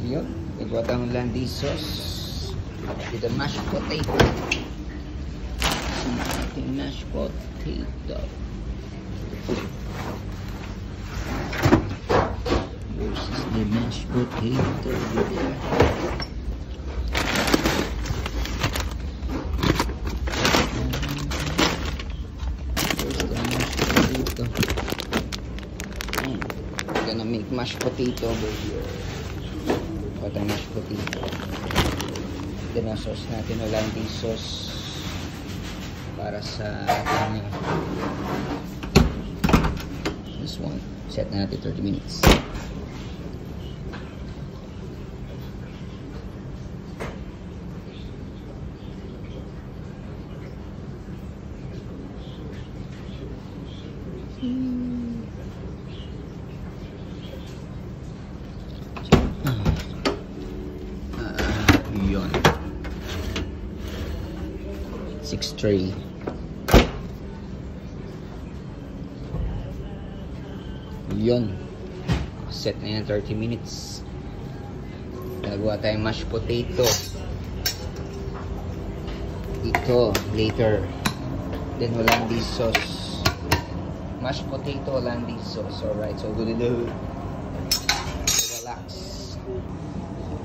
Yun. Nagwa tayong landy sauce with the mashed potato. Ating mashed potato. This is the mashed potato over there. Gonna make mashed potato over here. What a mashed potato. Then sauce natin Hollandaise sauce para sa this one. Set natin 30 minutes. Yun. 6 tray. Yun. Set na yan 30 minutes. Nagawa tayong mashed potato. Ito later. Then Hollandaise sauce. Mashed potato, Hollandaise sauce. Alright, so good to do. Relax.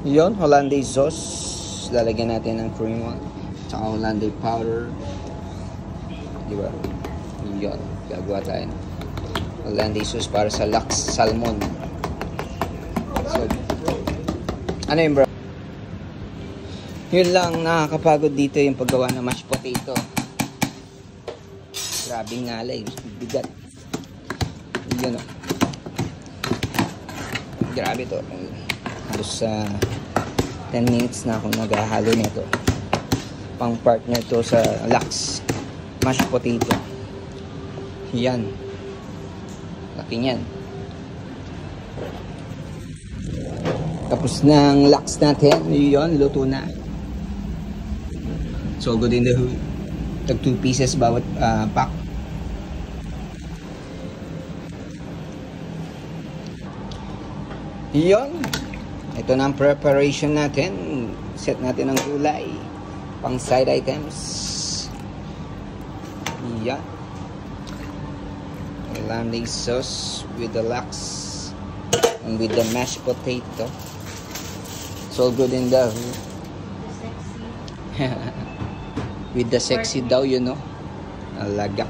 Yun, Hollandaise sauce. Lalagyan natin ng cream tsaka Hollandaise powder. Diba? Yun, gagawa tayo. Hollandaise sauce para sa laks salmon. So, ano yun bro? Yun lang, nakakapagod dito yung paggawa ng mashed potato. Grabing ngalay, bigat. Yun o. Grabe to. Halos sa 10 minutes na akong naghahalo nito. Pang partner to sa laks mashed potato. Yan. Laki niyan. Tapos ng laks natin. Yun, luto na. So good in the hood. Tag 2 pieces bawat pack. Yun. Ito na ang preparation natin. Set natin ang gulay. Pang side items. Yan. Hollandaise sauce with the laks and with the mashed potato. It's all good in the with the sexy daw, you know. Alaga.